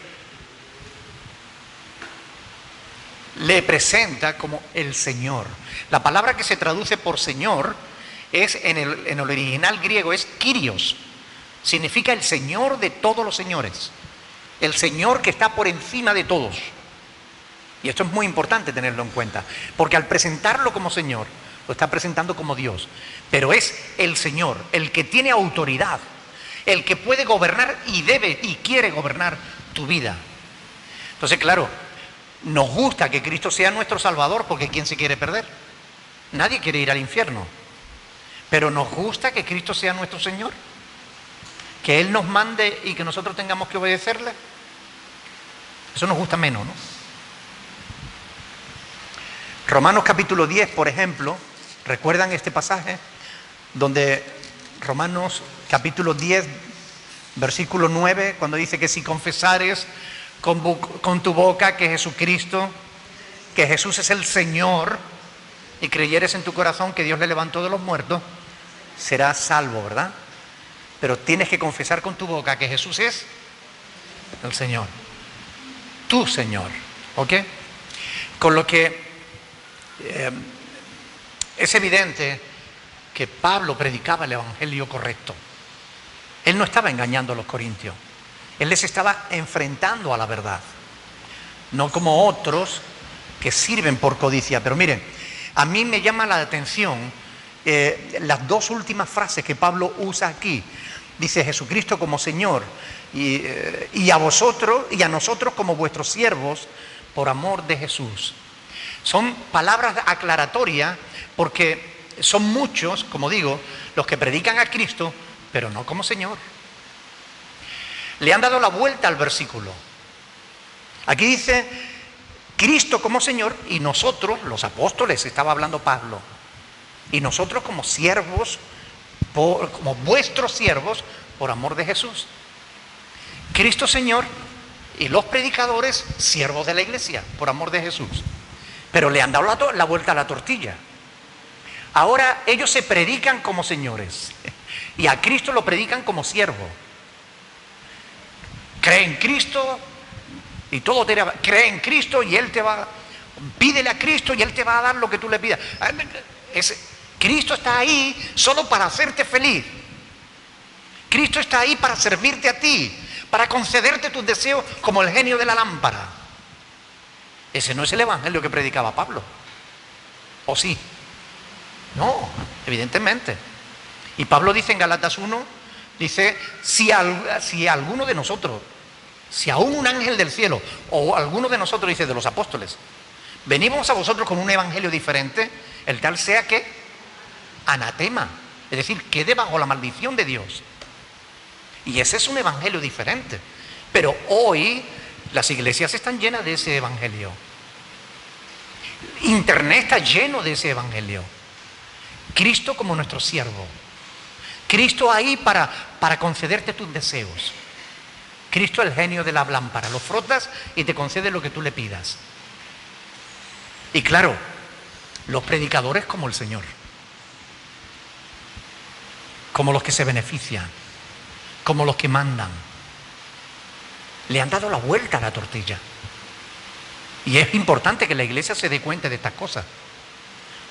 le presenta como el Señor. La palabra que se traduce por Señor es en el original griego es Kyrios. Significa el Señor de todos los señores. El Señor que está por encima de todos. Y esto es muy importante tenerlo en cuenta, porque al presentarlo como Señor, lo está presentando como Dios. Pero es el Señor, el que tiene autoridad, el que puede gobernar y debe y quiere gobernar tu vida. Entonces, claro, nos gusta que Cristo sea nuestro Salvador, porque ¿quién se quiere perder? Nadie quiere ir al infierno. Pero nos gusta que Cristo sea nuestro Señor, que Él nos mande y que nosotros tengamos que obedecerle. Eso nos gusta menos, ¿no? Romanos capítulo 10, por ejemplo, ¿recuerdan este pasaje? Donde Romanos capítulo 10, versículo 9, cuando dice que si confesares con tu boca que Jesucristo, que Jesús es el Señor, y creyeres en tu corazón que Dios le levantó de los muertos, serás salvo, ¿verdad? Pero tienes que confesar con tu boca que Jesús es el Señor, tu Señor, ¿ok? Con lo que es evidente que Pablo predicaba el evangelio correcto. Él no estaba engañando a los corintios, él les estaba enfrentando a la verdad, no como otros que sirven por codicia. Pero miren, a mí me llama la atención las dos últimas frases que Pablo usa aquí. Dice Jesucristo como Señor y a vosotros y a nosotros como vuestros siervos por amor de Jesús. Son palabras aclaratorias porque son muchos, como digo, los que predican a Cristo, pero no como Señor. Le han dado la vuelta al versículo. Aquí dice Cristo como Señor y nosotros, los apóstoles, estaba hablando Pablo, y nosotros como siervos, como vuestros siervos, por amor de Jesús. Cristo Señor y los predicadores, siervos de la iglesia, por amor de Jesús. Pero le han dado la vuelta a la tortilla. Ahora ellos se predican como señores y a Cristo lo predican como siervo. Cree en Cristo y todo cree en Cristo y Él te va, pídele a Cristo y Él te va a dar lo que tú le pidas. Cristo está ahí solo para hacerte feliz. Cristo está ahí para servirte a ti, para concederte tus deseos como el genio de la lámpara. Ese no es el evangelio que predicaba Pablo. ¿O sí? No, evidentemente. Y Pablo dice en Gálatas 1, dice, si alguno de nosotros, si aún un ángel del cielo, o alguno de nosotros, dice, de los apóstoles, venimos a vosotros con un evangelio diferente, el tal sea que anatema, es decir, quede bajo la maldición de Dios. Y ese es un evangelio diferente. Pero hoy las iglesias están llenas de ese evangelio. Internet está lleno de ese evangelio. Cristo como nuestro siervo. Cristo ahí para concederte tus deseos. Cristo el genio de la lámpara. Lo frotas y te concede lo que tú le pidas. Y claro, los predicadores como el Señor. Como los que se benefician. como los que mandan. Le han dado la vuelta a la tortilla. Y es importante que la iglesia se dé cuenta de estas cosas.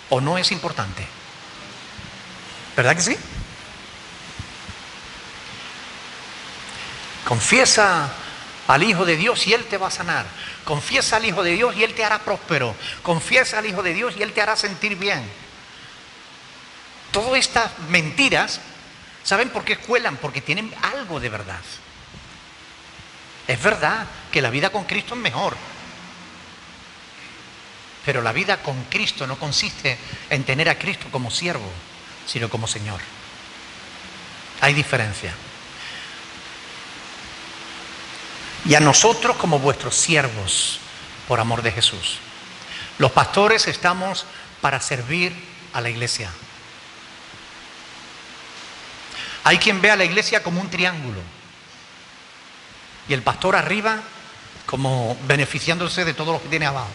¿O no es importante? ¿Verdad que sí? Confiesa al Hijo de Dios y Él te va a sanar. Confiesa al Hijo de Dios y Él te hará próspero. Confiesa al Hijo de Dios y Él te hará sentir bien. Todas estas mentiras, ¿saben por qué cuelan? Porque tienen algo de verdad. Es verdad que la vida con Cristo es mejor. Pero la vida con Cristo no consiste en tener a Cristo como siervo, sino como Señor. Hay diferencia. Y a nosotros como vuestros siervos, por amor de Jesús. Los pastores estamos para servir a la iglesia. Hay quien ve a la iglesia como un triángulo. Y el pastor arriba como beneficiándose de todo lo que tiene abajo.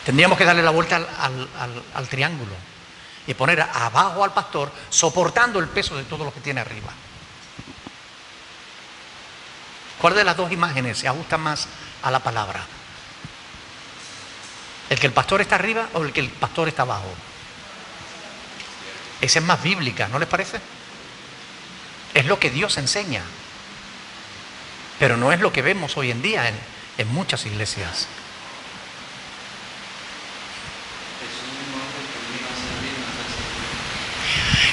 Tendríamos que darle la vuelta al triángulo y poner abajo al pastor soportando el peso de todo lo que tiene arriba. ¿Cuál de las dos imágenes se ajusta más a la palabra? ¿El que el pastor está arriba o el que el pastor está abajo? Esa es más bíblica, ¿no les parece? Es lo que Dios enseña. Pero no es lo que vemos hoy en día en muchas iglesias.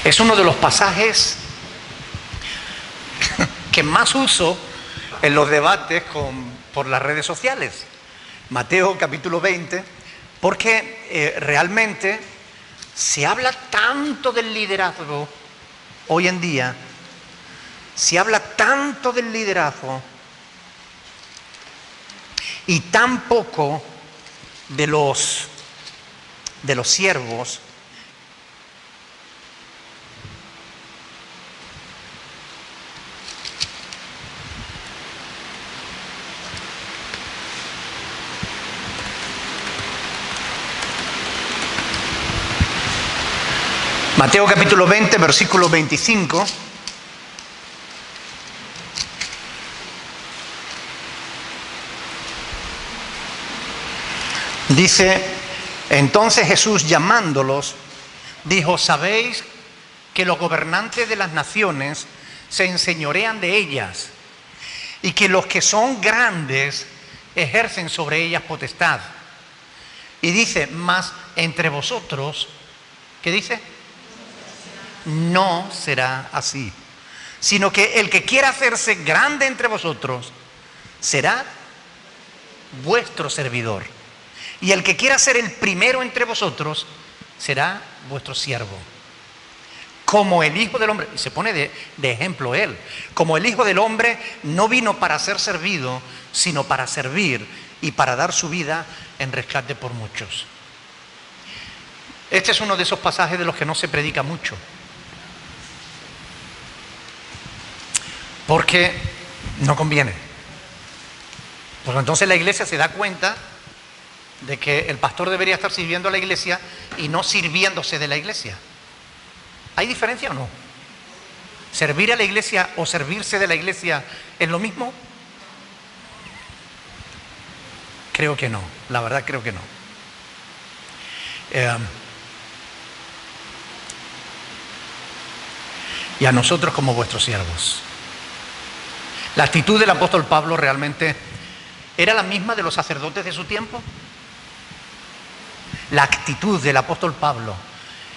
Es uno de los pasajes que más uso en los debates por las redes sociales. Mateo capítulo 20, porque realmente se habla tanto del liderazgo hoy en día, se habla tanto del liderazgo y tan poco de los siervos. Mateo capítulo 20, versículo 25. Dice, entonces Jesús llamándolos, dijo, ¿sabéis que los gobernantes de las naciones se enseñorean de ellas y que los que son grandes ejercen sobre ellas potestad? Y dice, mas entre vosotros, ¿qué dice? No será así, sino que el que quiera hacerse grande entre vosotros será vuestro servidor, y el que quiera ser el primero entre vosotros será vuestro siervo. Como el Hijo del Hombre, y se pone de ejemplo él, como el Hijo del Hombre no vino para ser servido, sino para servir y para dar su vida en rescate por muchos. Este es uno de esos pasajes de los que no se predica mucho. Porque no conviene. Porque entonces la iglesia se da cuenta de que el pastor debería estar sirviendo a la iglesia y no sirviéndose de la iglesia. ¿Hay diferencia o no? ¿Servir a la iglesia o servirse de la iglesia es lo mismo? Creo que no, la verdad creo que no. Y a nosotros como vuestros siervos. La actitud del apóstol Pablo realmente era la misma de los sacerdotes de su tiempo. La actitud del apóstol Pablo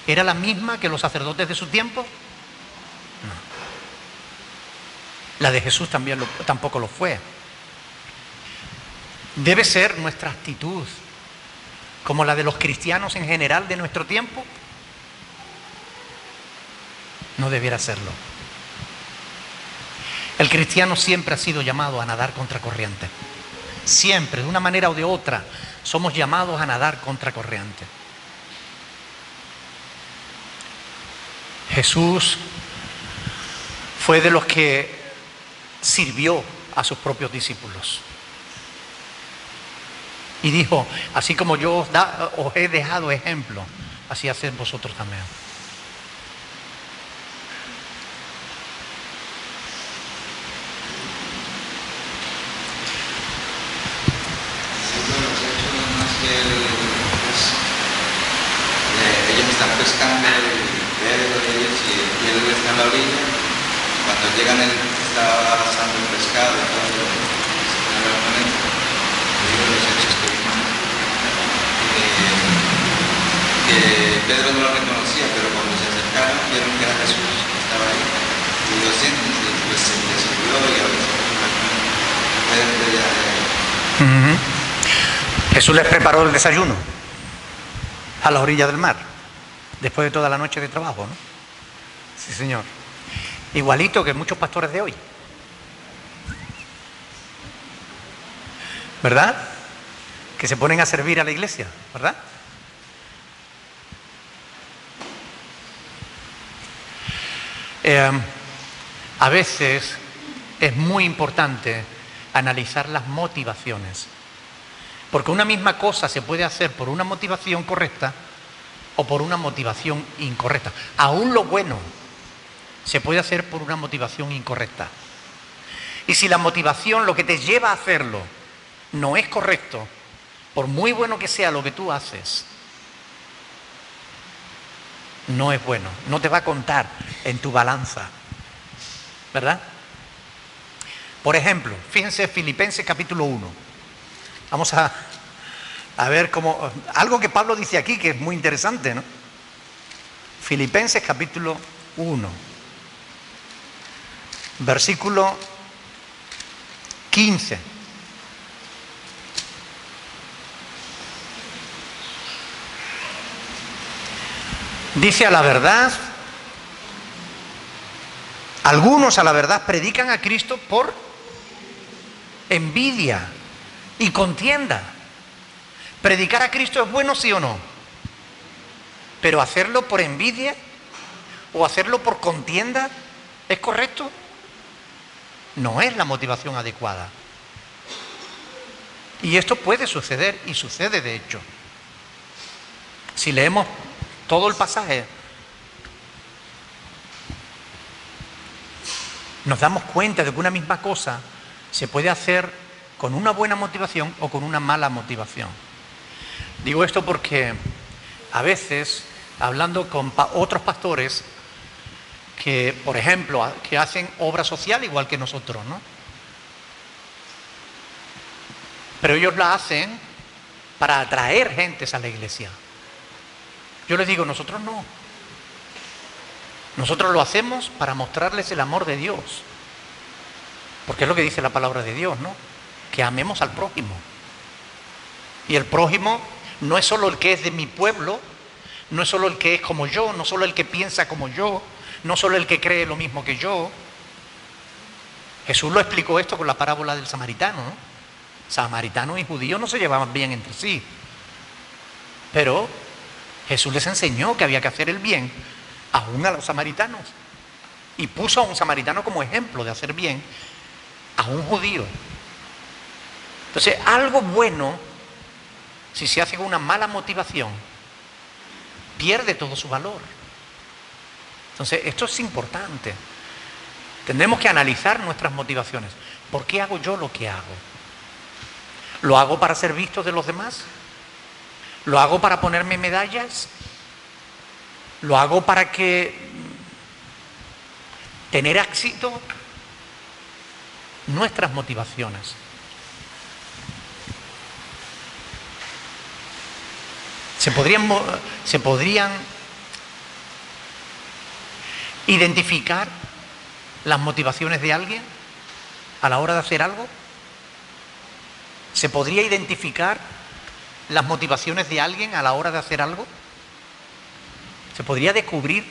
era la misma que los sacerdotes de su tiempo. No. La de Jesús tampoco lo fue. Debe ser nuestra actitud como la de los cristianos en general de nuestro tiempo. No debiera serlo. El cristiano siempre ha sido llamado a nadar contracorriente. Siempre, de una manera o de otra, somos llamados a nadar contracorriente. Jesús fue de los que sirvió a sus propios discípulos. Y dijo, así como yo os he dejado ejemplo, así haced vosotros también. están pescando y Pedro y ellos y él está en la orilla. Cuando llegan él está asando el pescado y todo, se pone a hablar con él. Digo los hechos que Pedro no lo reconocía, pero cuando se acercaron vieron que era Jesús que estaba ahí. Y lo sienten y pues se les subió y ahora se puso con Pedro ya. Jesús les preparó el desayuno a la orilla del mar, después de toda la noche de trabajo, ¿no? Sí, señor. Igualito que muchos pastores de hoy, ¿verdad? Que se ponen a servir a la iglesia, ¿verdad? A veces es muy importante analizar las motivaciones, porque una misma cosa se puede hacer por una motivación correcta o por una motivación incorrecta. Aún lo bueno se puede hacer por una motivación incorrecta. Y si la motivación, lo que te lleva a hacerlo, no es correcto, por muy bueno que sea lo que tú haces, no es bueno, no te va a contar en tu balanza, ¿verdad? Por ejemplo, fíjense Filipenses capítulo 1. Vamos a ver cómo, algo que Pablo dice aquí que es muy interesante, ¿no? Filipenses capítulo 1, versículo 15. Dice: a la verdad, algunos a la verdad predican a Cristo por envidia y contienda. ¿Predicar a Cristo es bueno, sí o no? Pero hacerlo por envidia o hacerlo por contienda, ¿es correcto? No es la motivación adecuada. Y esto puede suceder, y sucede de hecho. Si leemos todo el pasaje, nos damos cuenta de que una misma cosa se puede hacer con una buena motivación o con una mala motivación. Digo esto porque a veces, hablando con otros pastores que, por ejemplo, que hacen obra social igual que nosotros, ¿no? Pero ellos la hacen para atraer gentes a la iglesia. Yo les digo, nosotros no. Nosotros lo hacemos para mostrarles el amor de Dios. Porque es lo que dice la palabra de Dios, ¿no? Que amemos al prójimo. Y el prójimo no es solo el que es de mi pueblo, no es solo el que es como yo, no solo el que piensa como yo, no solo el que cree lo mismo que yo. Jesús lo explicó esto con la parábola del samaritano, ¿no? Samaritanos y judíos no se llevaban bien entre sí. Pero Jesús les enseñó que había que hacer el bien aún a los samaritanos. Y puso a un samaritano como ejemplo de hacer bien a un judío. Entonces, algo bueno, si se hace con una mala motivación, pierde todo su valor. Entonces, esto es importante. Tendremos que analizar nuestras motivaciones. ¿Por qué hago yo lo que hago? ¿Lo hago para ser visto de los demás? ¿Lo hago para ponerme medallas? ¿Lo hago para tener éxito? Nuestras motivaciones. Se podrían identificar las motivaciones de alguien a la hora de hacer algo. ¿Se podría identificar las motivaciones de alguien a la hora de hacer algo? ¿Se podría descubrir?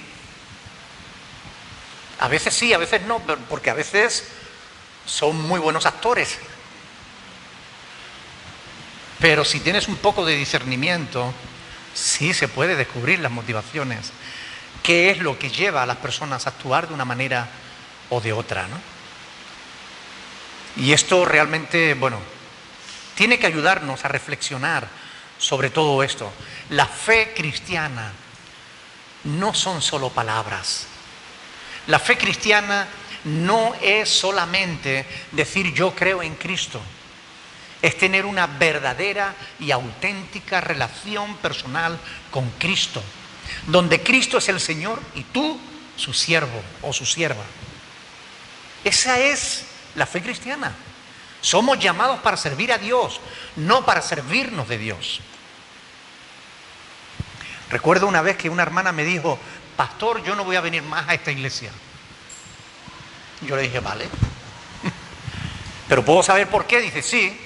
A veces sí, a veces no, porque a veces son muy buenos actores. Pero si tienes un poco de discernimiento, sí se puede descubrir las motivaciones. ¿Qué es lo que lleva a las personas a actuar de una manera o de otra, ¿no? Y esto realmente, tiene que ayudarnos a reflexionar sobre todo esto. La fe cristiana no son solo palabras. La fe cristiana no es solamente decir yo creo en Cristo. Es tener una verdadera y auténtica relación personal con Cristo. donde Cristo es el Señor y tú su siervo o su sierva. Esa es la fe cristiana. Somos llamados para servir a Dios, no para servirnos de Dios. Recuerdo una vez que una hermana me dijo: pastor, yo no voy a venir más a esta iglesia. Yo le dije: vale. ¿Pero puedo saber por qué? Dice: sí,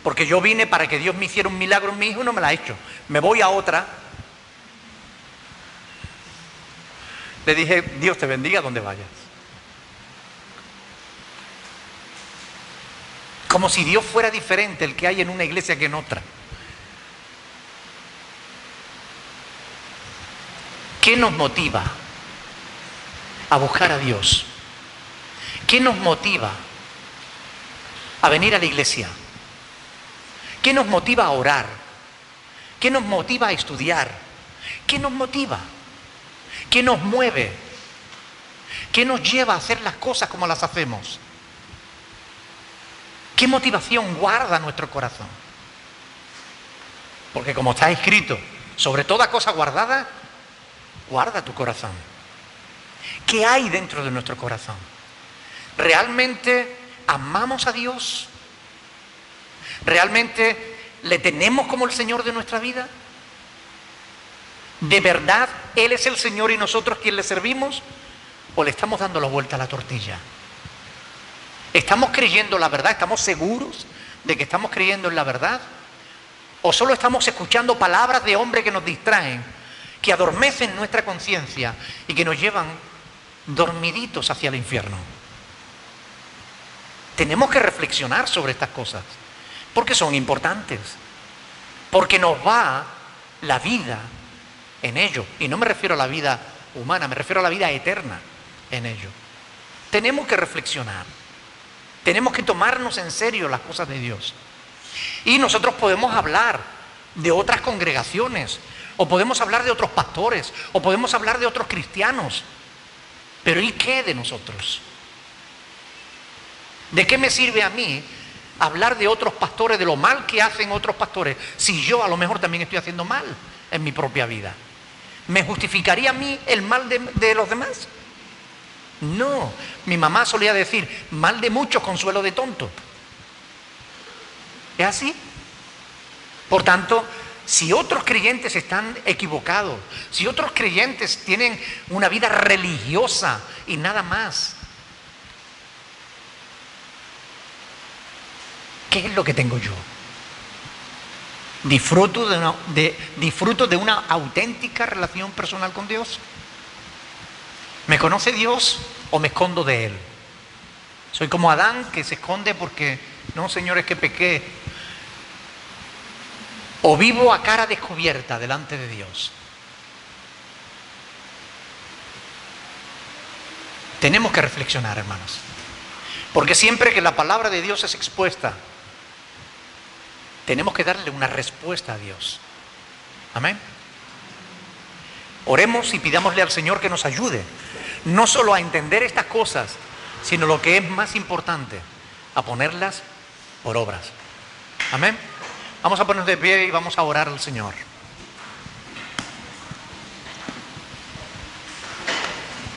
porque yo vine para que Dios me hiciera un milagro en mi hijo y no me lo ha hecho. Me voy a otra. Le dije: Dios te bendiga donde vayas. Como si Dios fuera diferente el que hay en una iglesia que en otra. ¿Qué nos motiva a buscar a Dios? ¿Qué nos motiva a venir a la iglesia? ¿Qué nos motiva a orar? ¿Qué nos motiva a estudiar? ¿Qué nos motiva? ¿Qué nos mueve? ¿Qué nos lleva a hacer las cosas como las hacemos? ¿Qué motivación guarda nuestro corazón? Porque como está escrito, sobre toda cosa guardada, guarda tu corazón. ¿Qué hay dentro de nuestro corazón? ¿Realmente amamos a Dios? ¿Realmente le tenemos como el Señor de nuestra vida? ¿De verdad Él es el Señor y nosotros quien le servimos? ¿O le estamos dando la vuelta a la tortilla? ¿Estamos creyendo la verdad? ¿Estamos seguros de que estamos creyendo en la verdad? ¿O solo estamos escuchando palabras de hombre que nos distraen, que adormecen nuestra conciencia y que nos llevan dormiditos hacia el infierno? Tenemos que reflexionar sobre estas cosas, porque son importantes, porque nos va la vida en ello. Y no me refiero a la vida humana, me refiero a la vida eterna en ello. Tenemos que reflexionar, tenemos que tomarnos en serio las cosas de Dios. Y nosotros podemos hablar de otras congregaciones, o podemos hablar de otros pastores, o podemos hablar de otros cristianos. Pero ¿y qué de nosotros? ¿De qué me sirve a mí hablar de otros pastores, de lo mal que hacen otros pastores, si yo a lo mejor también estoy haciendo mal en mi propia vida? ¿Me justificaría a mí el mal de los demás? No. Mi mamá solía decir: mal de muchos, consuelo de tonto. ¿Es así? Por tanto, si otros creyentes están equivocados, si otros creyentes tienen una vida religiosa y nada más, ¿qué es lo que tengo yo? ¿Disfruto de una auténtica relación personal con Dios? ¿Me conoce Dios o me escondo de Él? Soy como Adán, que se esconde porque, no, Señor, es que pequé. ¿O vivo a cara descubierta delante de Dios? Tenemos que reflexionar, hermanos, porque siempre que la palabra de Dios es expuesta, tenemos que darle una respuesta a Dios. Amén. Oremos y pidámosle al Señor que nos ayude, no solo a entender estas cosas, sino lo que es más importante, a ponerlas por obras. Amén. Vamos a ponernos de pie y vamos a orar al Señor.